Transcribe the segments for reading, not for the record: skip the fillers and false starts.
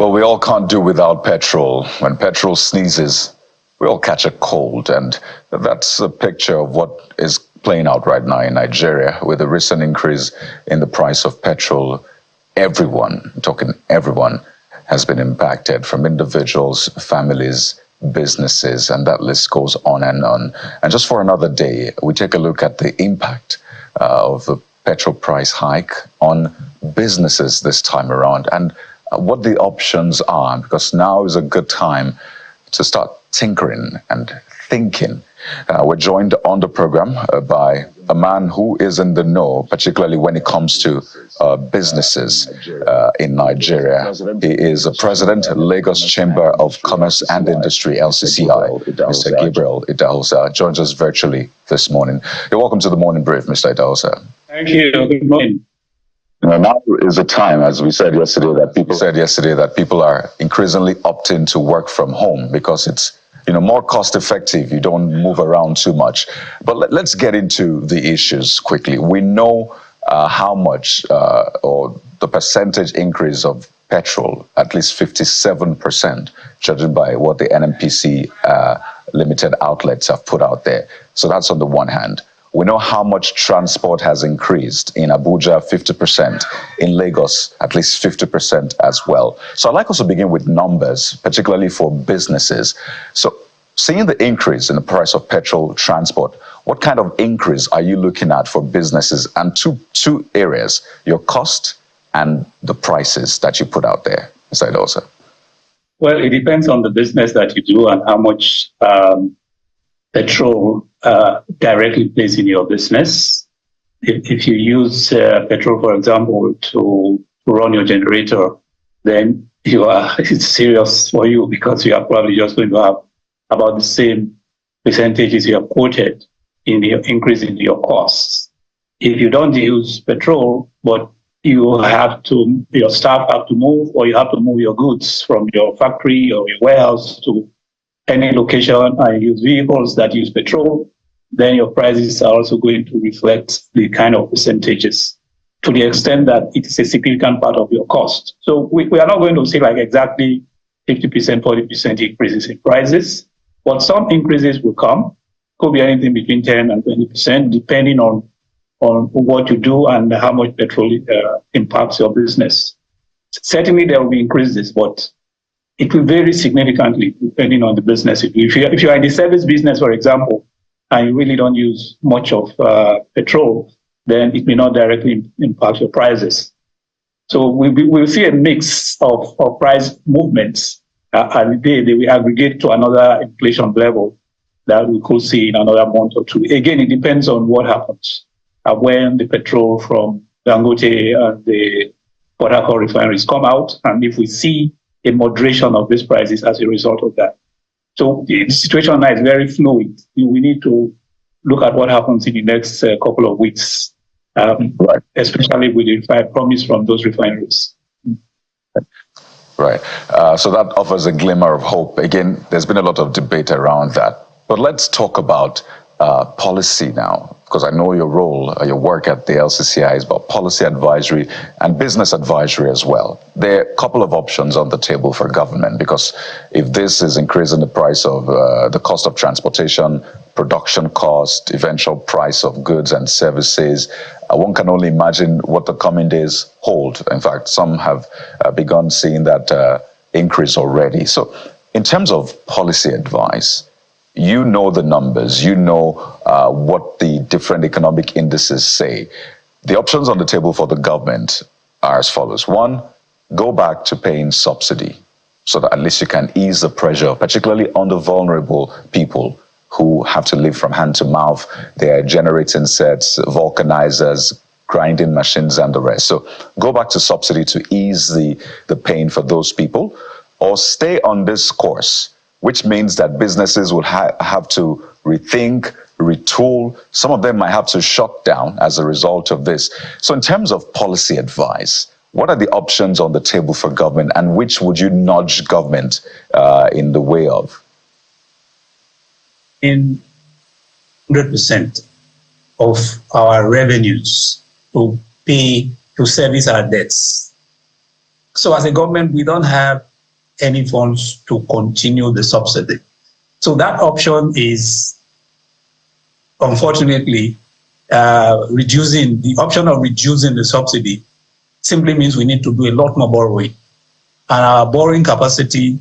Well, we all can't do without petrol. When petrol sneezes, we all catch a cold. And that's a picture of what is playing out right now in Nigeria with the recent increase in the price of petrol. Everyone, I'm talking everyone, has been impacted, from individuals, families, businesses, and that list goes on and on. And just for another day, we take a look at the impact of the petrol price hike on businesses this time around, and what the options are, because now is a good time to start tinkering and thinking. We're joined on the program by a man who is in the know, particularly when it comes to businesses in Nigeria. He is a president of Lagos Chamber of Commerce and Industry, LCCI. Mr. Gabriel Idahosa joins us virtually this morning. You're welcome to the Morning Brief, Mr. Idahosa. Thank you. Good morning. Now is the time, as we said yesterday, that people are increasingly opting to work from home because it's more cost effective. You don't move around too much. But let's get into the issues quickly. We know how much or the percentage increase of petrol, at least 57%, judging by what the NNPC limited outlets have put out there. So that's on the one hand. We know how much transport has increased in Abuja, 50%, in Lagos, at least 50% as well. So I'd like us to begin with numbers, particularly for businesses. So seeing the increase in the price of petrol transport, what kind of increase are you looking at for businesses? And two areas, your cost and the prices that you put out there, Mr. Idahosa. Well, it depends on the business that you do and how much petrol directly plays in your business. If you use petrol, for example, to run your generator, then it's serious for you, because you are probably just going to have about the same percentages you have quoted in the increase in your costs. If you don't use petrol, but your staff have to move, or you have to move your goods from your factory or your warehouse to any location and use vehicles that use petrol, then your prices are also going to reflect the kind of percentages, to the extent that it is a significant part of your cost. So we are not going to see like exactly 50%, 40% increases in prices, but some increases will come. Could be anything between 10 and 20%, depending on what you do and how much petrol impacts your business. Certainly there will be increases, but it will vary significantly depending on the business. If you are in the service business, for example, and you really don't use much of petrol, then it may not directly impact your prices. So we'll see a mix of price movements, and they will aggregate to another inflation level that we could see in another month or two. Again, it depends on what happens when the petrol from Dangote and the Port Harcourt refineries come out, and if we see a moderation of these prices as a result of that. So the situation now is very fluid. We need to look at what happens in the next couple of weeks, right, especially with the promise from those refineries. Right. So that offers a glimmer of hope. Again, there's been a lot of debate around that. But let's talk about policy now, because I know your role, your work at the LCCI is about policy advisory and business advisory as well. There are a couple of options on the table for government, because if this is increasing the price of the cost of transportation, production cost, eventual price of goods and services, one can only imagine what the coming days hold. In fact, some have begun seeing that increase already. So in terms of policy advice, you know the numbers, you know what the different economic indices say. The options on the table for the government are as follows. One, go back to paying subsidy so that at least you can ease the pressure, particularly on the vulnerable people who have to live from hand to mouth. They are generating sets, vulcanizers, grinding machines and the rest. So go back to subsidy to ease the pain for those people, or stay on this course, which means that businesses will have to rethink, retool. Some of them might have to shut down as a result of this. So in terms of policy advice, what are the options on the table for government, and which would you nudge government in the way of? In 100% of our revenues to service our debts. So as a government, we don't have any funds to continue the subsidy. So that option is, unfortunately, reducing the subsidy simply means we need to do a lot more borrowing. And our borrowing capacity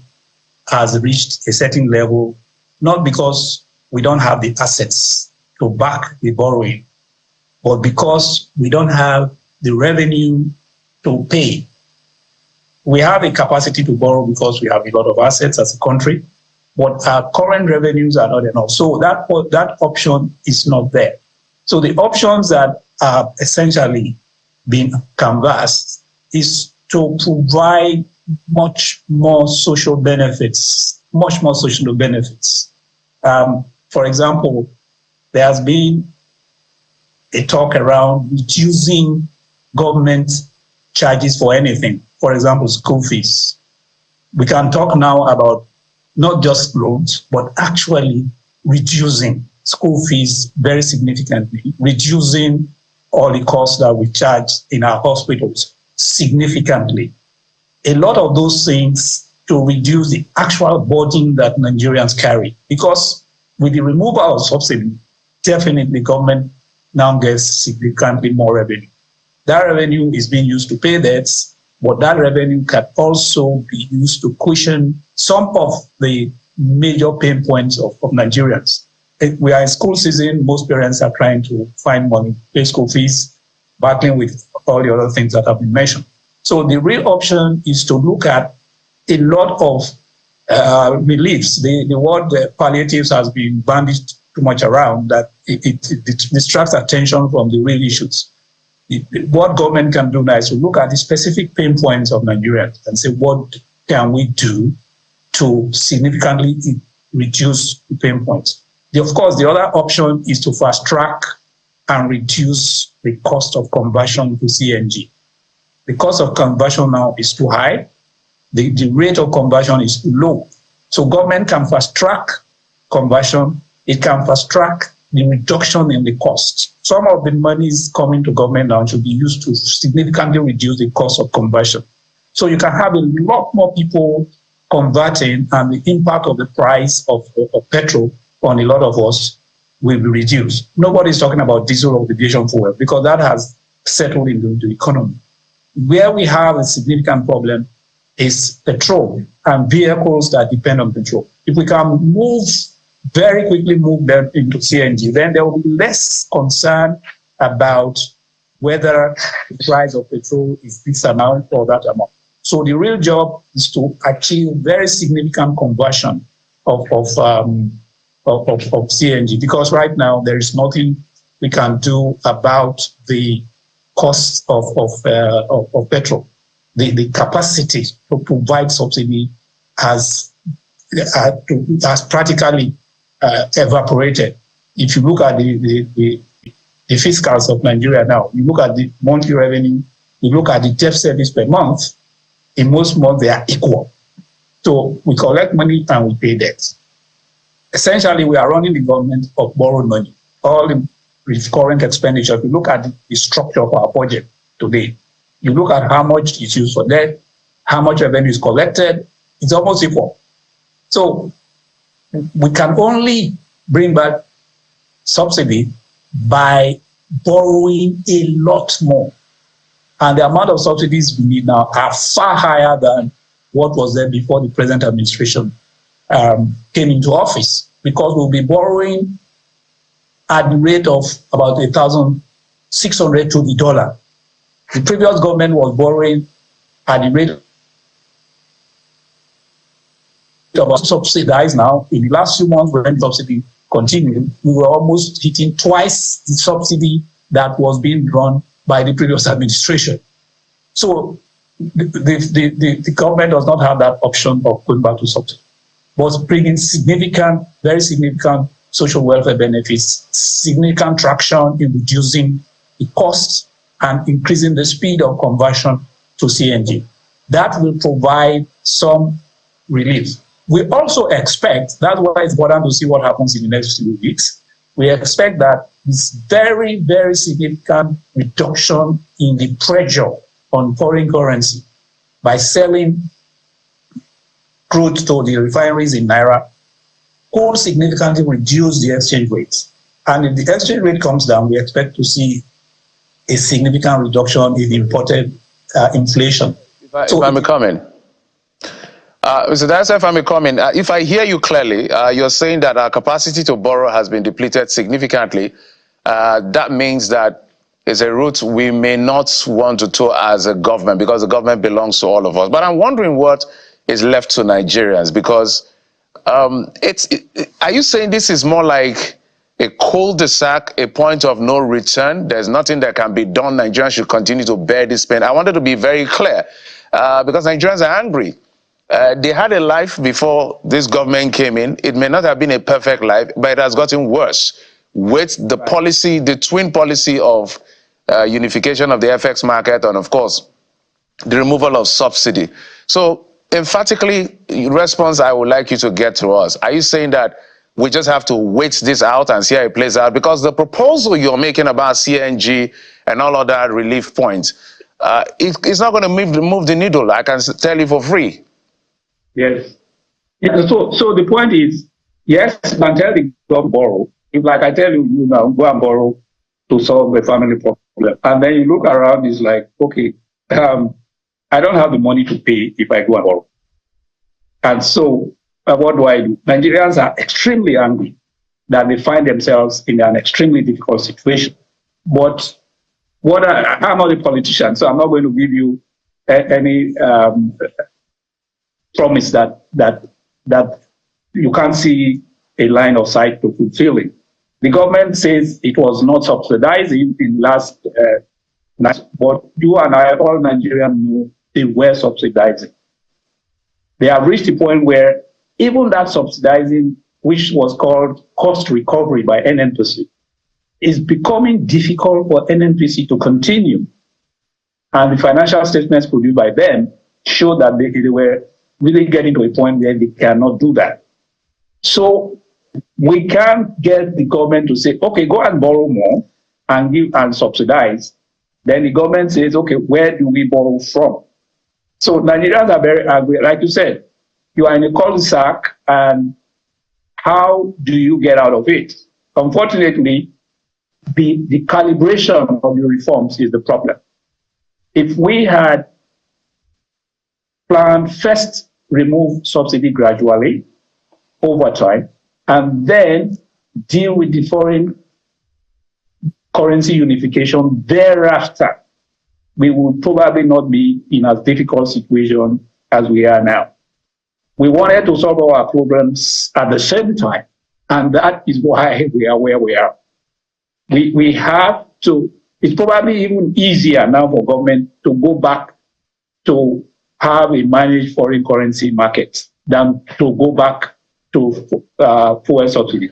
has reached a certain level, not because we don't have the assets to back the borrowing, but because we don't have the revenue to pay. We have a capacity to borrow because we have a lot of assets as a country, but our current revenues are not enough. So that option is not there. So the options that are essentially being canvassed is to provide much more social benefits. For example, there has been a talk around reducing government charges for anything. For example, school fees. We can talk now about not just loans, but actually reducing school fees very significantly, reducing all the costs that we charge in our hospitals significantly. A lot of those things to reduce the actual burden that Nigerians carry. Because with the removal of subsidy, definitely government now gets significantly more revenue. That revenue is being used to pay debts, but that revenue can also be used to cushion some of the major pain points of Nigerians. We are in school season, most parents are trying to find money, pay school fees, battling with all the other things that have been mentioned. So the real option is to look at a lot of reliefs. The word palliatives has been bandaged too much around that it distracts attention from the real issues. What government can do now is to look at the specific pain points of Nigerians and say, what can we do to significantly reduce the pain points? Of course, the other option is to fast track and reduce the cost of conversion to CNG. The cost of conversion now is too high. The rate of conversion is low. So government can fast track conversion. It can fast track the reduction in the cost. Some of the monies coming to government now should be used to significantly reduce the cost of conversion. So you can have a lot more people converting, and the impact of the price of petrol on a lot of us will be reduced. Nobody's talking about diesel or aviation fuel because that has settled into the economy. Where we have a significant problem is petrol and vehicles that depend on petrol. If we can very quickly move them into CNG, then there will be less concern about whether the price of petrol is this amount or that amount. So the real job is to achieve very significant conversion of CNG, because right now there is nothing we can do about the cost of petrol. The capacity to provide subsidy has practically evaporated. If you look at the fiscals of Nigeria now, you look at the monthly revenue, you look at the debt service per month, in most months they are equal. So we collect money and we pay debts. Essentially, we are running the government of borrowed money. All the current expenditure, if you look at the structure of our budget today, you look at how much is used for debt, how much revenue is collected, it's almost equal. So we can only bring back subsidy by borrowing a lot more. And the amount of subsidies we need now are far higher than what was there before the present administration came into office, because we'll be borrowing at the rate of about 1,600 to the dollar. The previous government was borrowing at the rate of subsidized now. In the last few months, when subsidy continued, we were almost hitting twice the subsidy that was being run by the previous administration. So the government does not have that option of going back to subsidy, but bringing significant, very significant social welfare benefits, significant traction in reducing the costs and increasing the speed of conversion to CNG. That will provide some relief. We also expect, that's why it's important to see what happens in the next few weeks, we expect that this very, very significant reduction in the pressure on foreign currency by selling crude to the refineries in Naira could significantly reduce the exchange rate. And if the exchange rate comes down, we expect to see a significant reduction in imported inflation. If I may comment. Mr. Dyson, if I may comment, if I hear you clearly, you're saying that our capacity to borrow has been depleted significantly. That means that it's a route we may not want to tour as a government, because the government belongs to all of us. But I'm wondering what is left to Nigerians, because are you saying this is more like a cul-de-sac, a point of no return? There's nothing that can be done. Nigerians should continue to bear this pain. I wanted to be very clear, because Nigerians are angry. They had a life before this government came in. It may not have been a perfect life, but it has gotten worse with the policy, the twin policy of unification of the FX market, and of course, the removal of subsidy. So emphatically, response I would like you to get to us. Are you saying that we just have to wait this out and see how it plays out? Because the proposal you're making about CNG and all of that relief points, it's not going to move the needle, I can tell you for free. Yes. Yeah, so the point is, yes, you can tell the government borrow. If, like I tell you, you know, go and borrow to solve a family problem, and then you look around, it's like, okay, I don't have the money to pay if I go and borrow. And so, what do? Nigerians are extremely angry that they find themselves in an extremely difficult situation. But I'm not a politician, so I'm not going to give you any promise that you can't see a line of sight to fulfilling. The government says it was not subsidizing in last, but you and I, all Nigerians know they were subsidizing. They have reached a point where even that subsidizing, which was called cost recovery by NNPC, is becoming difficult for NNPC to continue. And the financial statements produced by them show that they were really getting to a point where they cannot do that. So we can't get the government to say, okay, go and borrow more and give and subsidize. Then the government says, okay, where do we borrow from? So Nigerians are very angry. Like you said, you are in a cul-de-sac, and how do you get out of it? Unfortunately, the calibration of the reforms is the problem. If we had planned first remove subsidy gradually over time, and then deal with the foreign currency unification thereafter, we would probably not be in as difficult situation as we are now. We wanted to solve our problems at the same time, and that is why we are where we are. We have to, it's probably even easier now for government to go back to have a managed foreign currency market than to go back to fuel subsidy,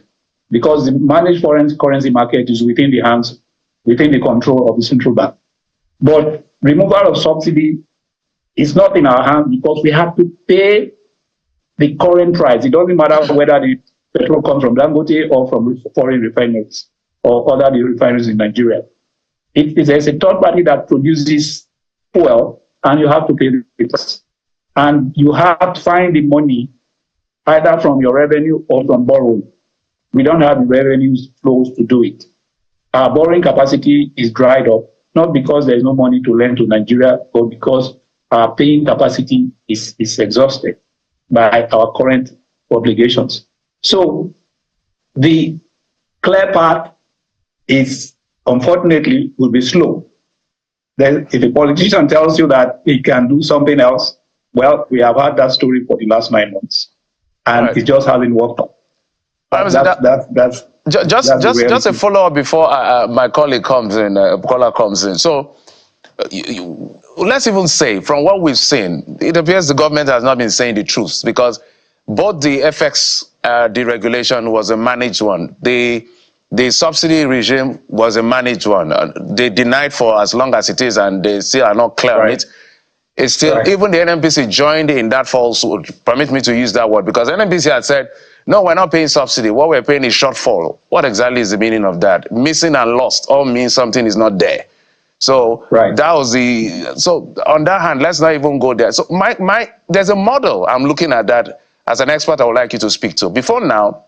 because the managed foreign currency market is within the control of the central bank. But removal of subsidy is not in our hands, because we have to pay the current price. It doesn't matter whether the petrol comes from Dangote or from foreign refineries or other refineries in Nigeria. If there's a third party that produces fuel, and you have to pay the price, and you have to find the money either from your revenue or from borrowing. We don't have the revenues flows to do it. Our borrowing capacity is dried up, not because there's no money to lend to Nigeria, but because our paying capacity is exhausted by our current obligations. So the clear path is, unfortunately, will be slow. Then if a politician tells you that he can do something else, well, we have had that story for the last 9 months, and it just hasn't worked out. That's just a follow-up before my colleague comes in, caller comes in. So let's even say, from what we've seen, it appears the government has not been saying the truth, because both the FX deregulation was a managed one. The subsidy regime was a managed one. They denied for as long as it is, and they still are not clear on it. It's still, even the NNPC joined in that falsehood. Permit me to use that word, because NNPC had said, no, we're not paying subsidy. What we're paying is shortfall. What exactly is the meaning of that? Missing and lost all means something is not there. So Right. that was so on that hand, let's not even go there. So there's a model I'm looking at that as an expert I would like you to speak to. Before now,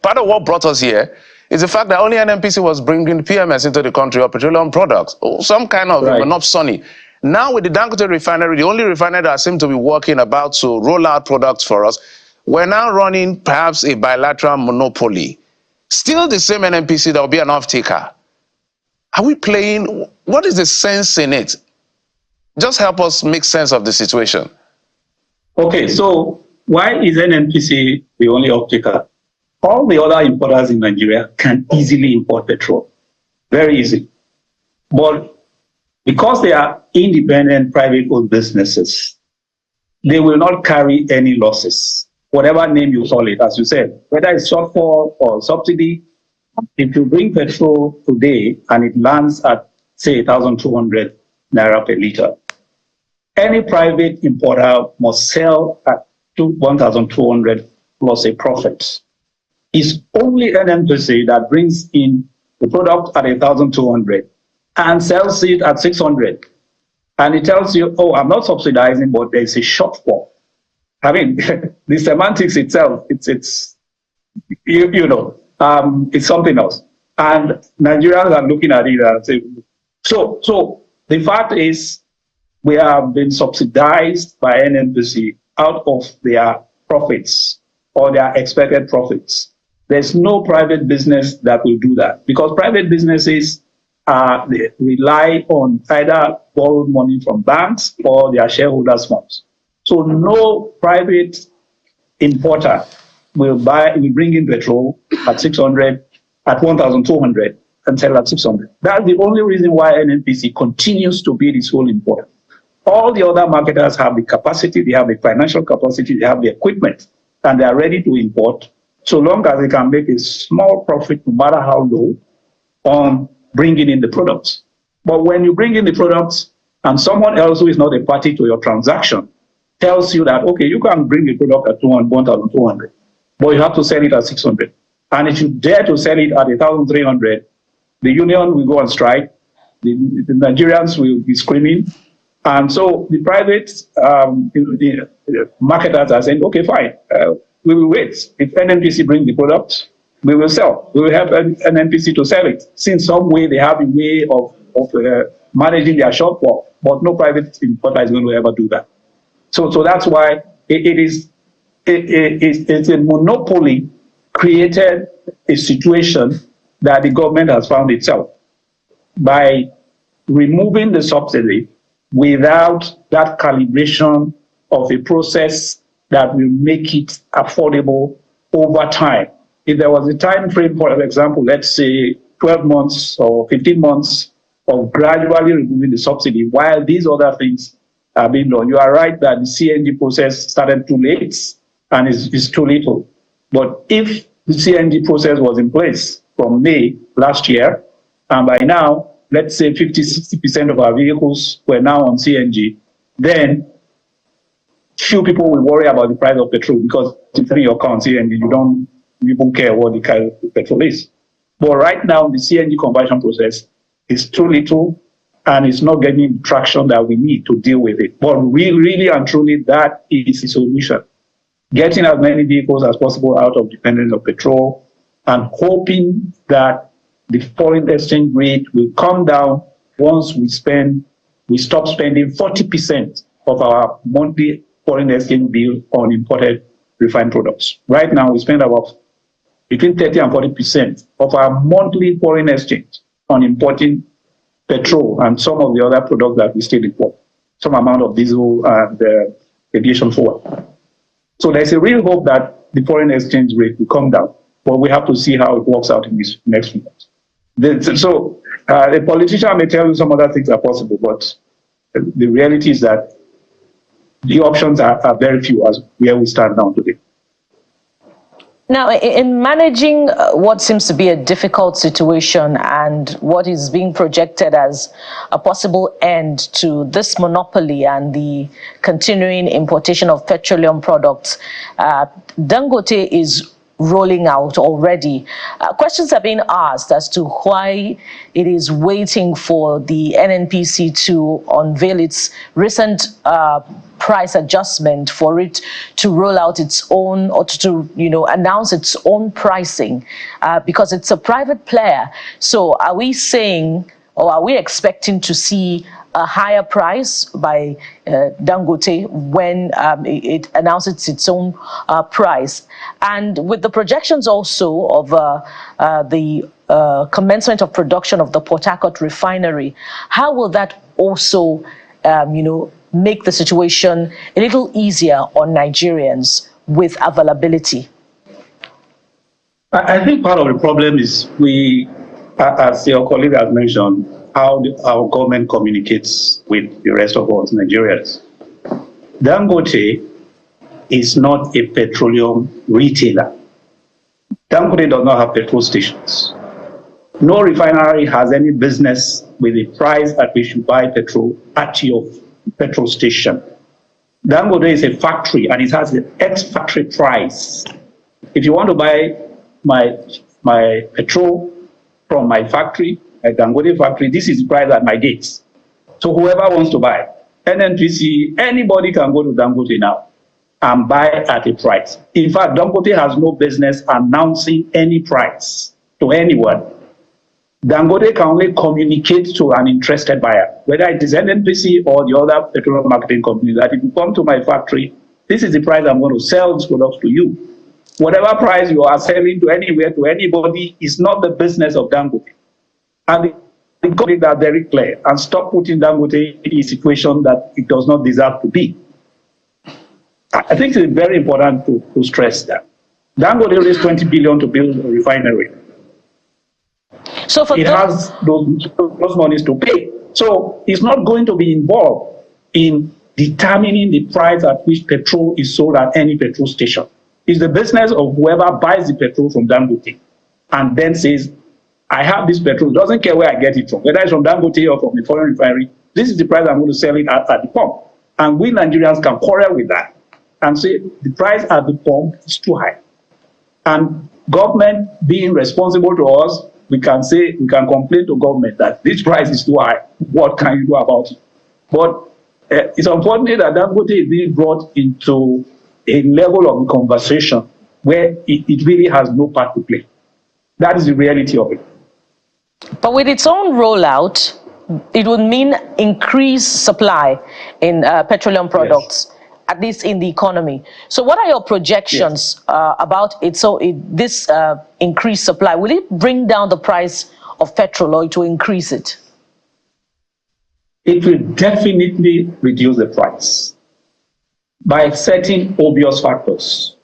part of what brought us here is the fact that only NNPC was bringing PMS into the country or petroleum products, or some kind of Right. monopsony. Now with the Dangote refinery, the only refinery that seems to be working about to roll out products for us, we're now running perhaps a bilateral monopoly. Still the same NNPC that will be an off-taker. Are we playing? What is the sense in it? Just help us make sense of the situation. Okay, so why is NNPC the only off-taker? All the other importers in Nigeria can easily import petrol, very easy. But because they are independent, private-owned businesses, they will not carry any losses, whatever name you call it, as you said, whether it's shortfall or subsidy. If you bring petrol today and it lands at, say, 1,200 naira per liter, any private importer must sell at 1,200 plus a profit. It's only NNPC that brings in the product at 1,200 and sells it at 600. And it tells you, oh, I'm not subsidizing, but there's a shortfall. I mean, the semantics itself, it's something else. And Nigerians are looking at it and say, so the fact is, we have been subsidized by NNPC out of their profits or their expected profits. There's no private business that will do that, because private businesses they rely on either borrowed money from banks or their shareholders' funds. So no private importer will bring in petrol at 600, at 1,200 and sell at 600. That's the only reason why NNPC continues to be the sole importer. All the other marketers have the capacity, they have the financial capacity, they have the equipment, and they are ready to import, so long as they can make a small profit, no matter how low, on bringing in the products. But when you bring in the products and someone else who is not a party to your transaction tells you that, okay, you can bring the product at 1,200, but you have to sell it at 600. And if you dare to sell it at 1,300, the union will go on strike, the Nigerians will be screaming. And so the private the marketers are saying, okay, fine, we will wait. If NNPC brings the product, we will sell. We will help NNPC to sell it. Since some way they have a way of managing their shortfall, but no private importer is going to ever do that. So that's why it's a monopoly created a situation that the government has found itself by removing the subsidy without that calibration of a process that will make it affordable over time. If there was a time frame, for example, let's say 12 months or 15 months of gradually removing the subsidy while these other things are being done, you are right that the CNG process started too late and is too little. But if the CNG process was in place from May last year, and by now, let's say 50-60% of our vehicles were now on CNG, then few people will worry about the price of petrol, because if in your car on CNG, you don't even care what the kind of petrol is. But right now, the CNG conversion process is too little and it's not getting traction that we need to deal with it. But really and truly, that is the solution. Getting as many vehicles as possible out of dependence of petrol and hoping that the foreign exchange rate will come down once we stop spending 40% of our monthly foreign exchange bill on imported refined products. Right now, we spend about between 30 and 40% of our monthly foreign exchange on importing petrol and some of the other products that we still import, some amount of diesel and aviation fuel. So there's a real hope that the foreign exchange rate will come down, but we have to see how it works out in these next few months. So a politician may tell you some other things are possible, but the reality is that the options are very few as where we stand now today. Now, in managing what seems to be a difficult situation and what is being projected as a possible end to this monopoly and the continuing importation of petroleum products, Dangote is rolling out already. Questions are being asked as to why it is waiting for the NNPC to unveil its recent price adjustment for it to roll out its own, or to announce its own pricing, because it's a private player. So are we saying, or are we expecting to see a higher price by Dangote when it announces its own price? And with the projections also of the commencement of production of the Port Harcourt refinery, how will that also, make the situation a little easier on Nigerians with availability? I think part of the problem is as your colleague has mentioned, how our government communicates with the rest of us Nigerians. Dangote is not a petroleum retailer. Dangote does not have petrol stations. No refinery has any business with the price at which you buy petrol at your petrol station. Dangote is a factory and it has an ex-factory price. If you want to buy my petrol from my factory, a Dangote factory, this is the price at my gates. So whoever wants to buy, NNPC, anybody can go to Dangote now and buy at a price. In fact, Dangote has no business announcing any price to anyone. Dangote can only communicate to an interested buyer, whether it is NNPC or the other petroleum marketing company, that if you come to my factory, this is the price I'm going to sell these products to you. Whatever price you are selling to anywhere, to anybody, is not the business of Dangote. And the government are very clear and stop putting Dangote in a situation that it does not deserve to be. I think it's very important to stress that. Dangote raised 20 billion to build a refinery. So for it has those monies to pay. So it's not going to be involved in determining the price at which petrol is sold at any petrol station. It's the business of whoever buys the petrol from Dangote and then says, I have this petrol, doesn't care where I get it from, whether it's from Dangote or from a foreign refinery, this is the price I'm going to sell it at the pump. And we Nigerians can quarrel with that and say the price at the pump is too high. And government being responsible to us, we can complain to government that this price is too high. What can you do about it? But it's unfortunate that Dangote is being brought into a level of the conversation where it really has no part to play. That is the reality of it. But with its own rollout, it would mean increased supply in petroleum products, yes, at least in the economy. So what are your projections, yes, about it? So this increased supply, will it bring down the price of petrol or it will increase it? It will definitely reduce the price by certain obvious factors.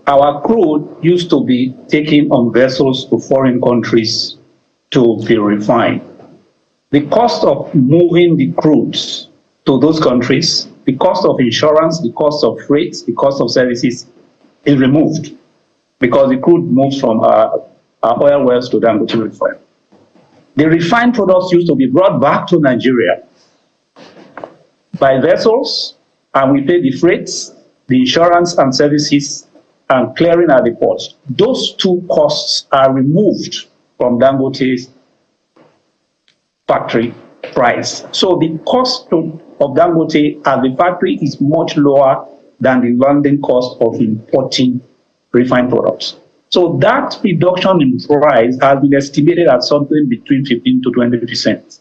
Our crude used to be taken on vessels to foreign countries to be refined. The cost of moving the crudes to those countries, the cost of insurance, the cost of freight, the cost of services is removed because the crude moves from our oil wells to Dangote refinery. The refined products used to be brought back to Nigeria by vessels, and we pay the freights, the insurance and services, and clearing at the ports. Those two costs are removed from Dangote's factory price. So the cost of Dangote at the factory is much lower than the landing cost of importing refined products. So that reduction in price has been estimated at something between 15 to 20%.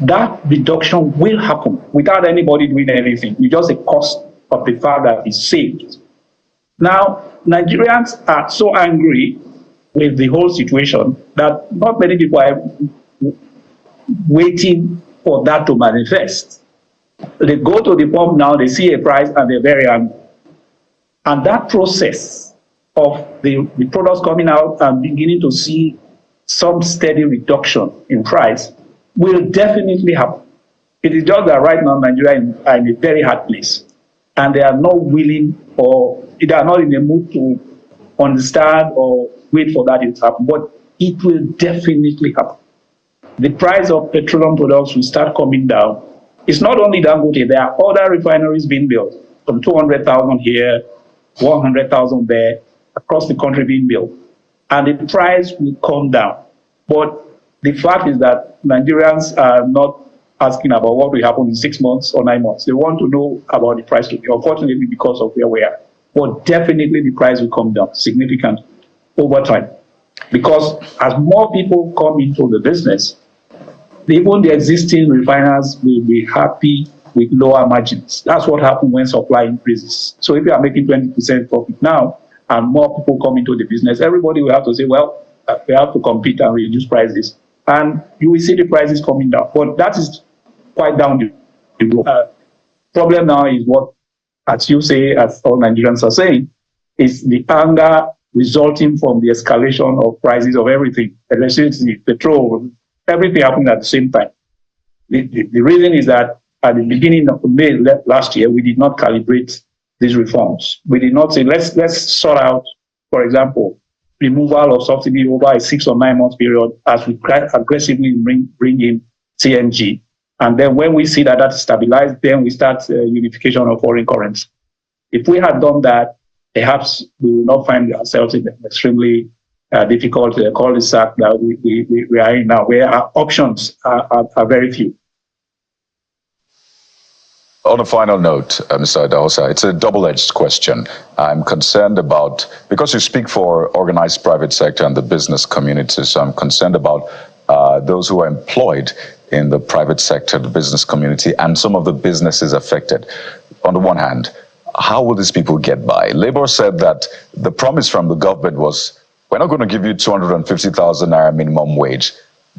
That reduction will happen without anybody doing anything. It's just a cost of the fact that it's saved. Now, Nigerians are so angry with the whole situation that not many people are waiting for that to manifest. They go to the pump now, they see a price, and they're very angry. And that process of the products coming out and beginning to see some steady reduction in price will definitely happen. It is just that right now Nigeria are in a very hard place, and they are not willing, or they are not in the mood to understand or wait for that to happen. But it will definitely happen. The price of petroleum products will start coming down. It's not only Dangote, there are other refineries being built, from 200,000 here, 100,000 there. across the country being built, and the price will come down. But the fact is that Nigerians are not asking about what will happen in 6 months or 9 months. They want to know about the price today, unfortunately, because of where we are. But definitely the price will come down significantly over time. Because as more people come into the business, even the existing refiners will be happy with lower margins. That's what happens when supply increases. So if you are making 20% profit now and more people come into the business, everybody will have to say, well, we have to compete and reduce prices. And you will see the prices coming down. But that is quite down the road. Problem now is what, as you say, as all Nigerians are saying, is the anger resulting from the escalation of prices of everything, electricity, petrol, everything happening at the same time. The reason is that at the beginning of May last year, we did not calibrate these reforms. We did not say, let's sort out, for example, removal of subsidy over a 6 or 9 month period as we aggressively bring in CNG. And then when we see that that's stabilized, then we start unification of foreign currency. If we had done that, perhaps we will not find ourselves in an extremely difficult cul-de-sac that we are in now, where our options are very few. On a final note, Mr. Idahosa, it's a double-edged question. I'm concerned about, because you speak for organized private sector and the business community, so I'm concerned about those who are employed in the private sector, the business community, and some of the businesses affected. On the one hand, how will these people get by? Labour said that the promise from the government was, we're not going to give you 250,000 naira minimum wage,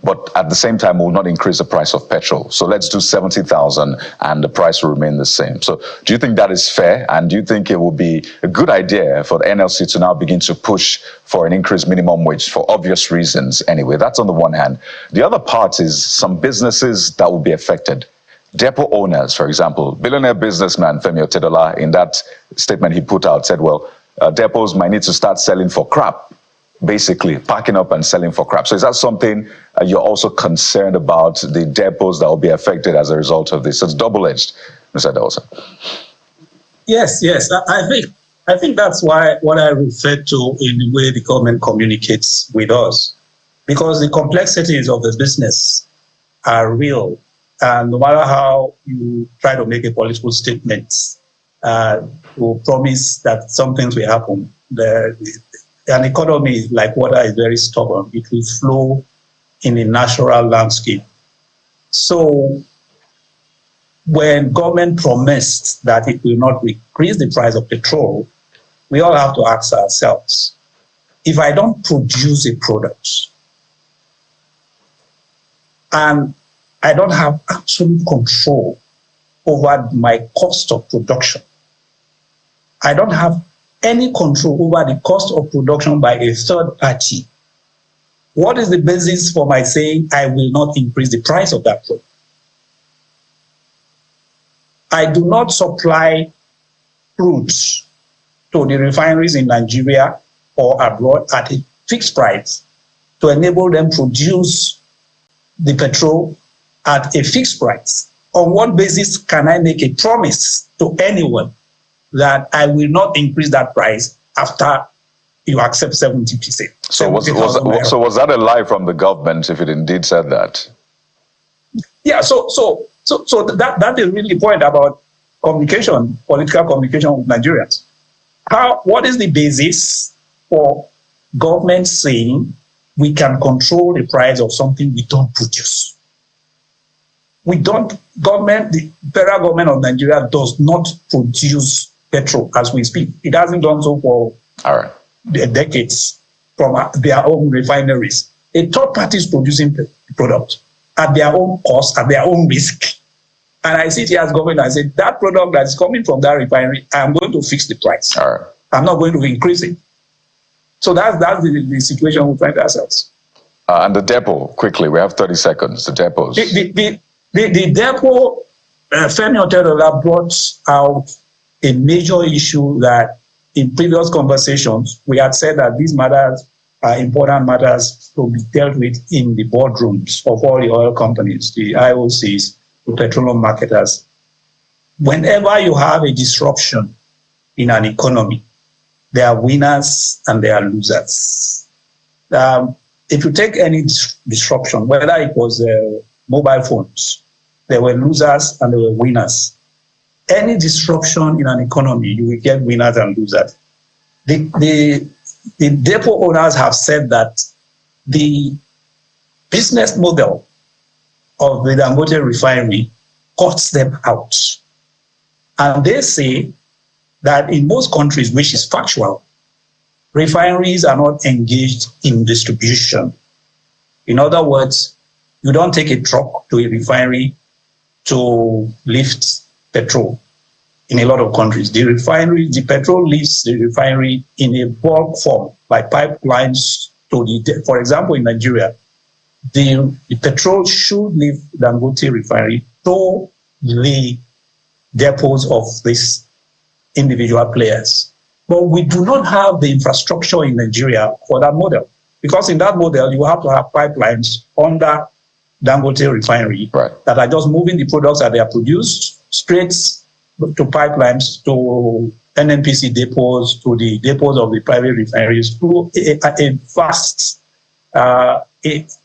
but at the same time, we'll not increase the price of petrol. So let's do 70,000 and the price will remain the same. So do you think that is fair? And do you think it will be a good idea for the NLC to now begin to push for an increased minimum wage for obvious reasons anyway? That's on the one hand. The other part is some businesses that will be affected. Depot owners, for example, billionaire businessman Femi Otedola, in that statement he put out, said, well, depots might need to start selling for crap, basically packing up and selling for crap. So is that something you're also concerned about, the depots that will be affected as a result of this? So it's double-edged, Mr. Idahosa. Yes. I think that's why what I referred to in the way the government communicates with us, because the complexities of the business are real. And no matter how you try to make a political statement, will promise that some things will happen. An economy like water is very stubborn. It will flow in a natural landscape. So when government promised that it will not increase the price of petrol, we all have to ask ourselves, if I don't produce a product and I don't have absolute control over my cost of production, I don't have any control over the cost of production by a third party, what is the basis for my saying I will not increase the price of that product? I do not supply crude to the refineries in Nigeria or abroad at a fixed price to enable them to produce the petrol at a fixed price. On what basis can I make a promise to anyone that I will not increase that price after you accept 70%? So was that a lie from the government if it indeed said that? Yeah, so that is really the point about communication, political communication with Nigerians. What is the basis for government saying we can control the price of something we don't produce? The federal government of Nigeria does not produce petrol as we speak. It hasn't done so for decades from their own refineries. A third party is producing the product at their own cost, at their own risk. And I sit here as government and I say, that product that is coming from that refinery, I'm going to fix the price. I'm not going to increase it. So that's the situation we find ourselves. And the depot, quickly, we have 30 seconds, the depots. The depot, Femi Otedola brought out a major issue that in previous conversations, we had said that these matters are important matters to be dealt with in the boardrooms of all the oil companies, the IOCs, the petroleum marketers. Whenever you have a disruption in an economy, there are winners and there are losers. If you take any disruption, whether it was mobile phones, there were losers and there were winners. Any disruption in an economy, you will get winners and losers. The depot owners have said that the business model of the Dangote refinery cuts them out. And they say that in most countries, which is factual, refineries are not engaged in distribution. In other words, you don't take a truck to a refinery to lift petrol. In a lot of countries, the petrol leaves the refinery in a bulk form by pipelines to for example, in Nigeria, the petrol should leave Dangote refinery to the depots of these individual players. But we do not have the infrastructure in Nigeria for that model, because in that model, you have to have pipelines under Dangote refinery that are just moving the products that they are produced straight to pipelines to NNPC depots, to the depots of the private refineries, through a vast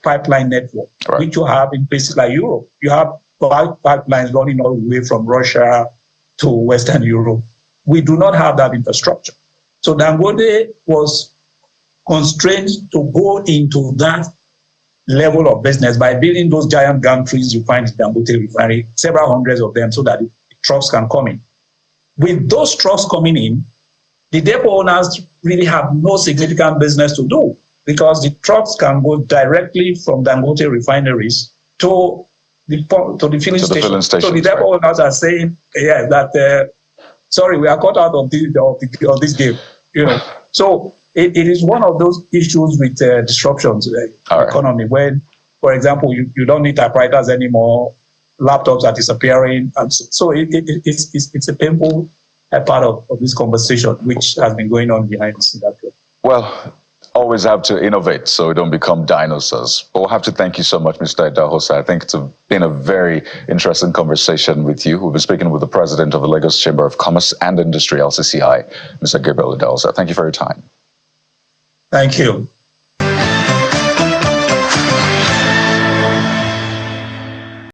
pipeline network, which you have in places like Europe. You have pipelines running all the way from Russia to Western Europe. We do not have that infrastructure. So Dangote was constrained to go into that level of business by building those giant gantries you find in Dangote refinery, several hundreds of them, so that the trucks can come in. With those trucks coming in, the depot owners really have no significant business to do, because the trucks can go directly from Dangote refineries to the filling station. So the depot owners are saying, that sorry, we are caught out of this game. So it is one of those issues with disruptions in the economy, when, for example, you don't need typewriters anymore, laptops are disappearing, and so it's a painful part of this conversation, which has been going on behind the scene. Well, always have to innovate so we don't become dinosaurs. But we'll have to thank you so much, Mr. Idahosa. I think it's been a very interesting conversation with you. We've been speaking with the president of the Lagos Chamber of Commerce and Industry, LCCI, Mr. Gabriel Idahosa. Thank you for your time. Thank you.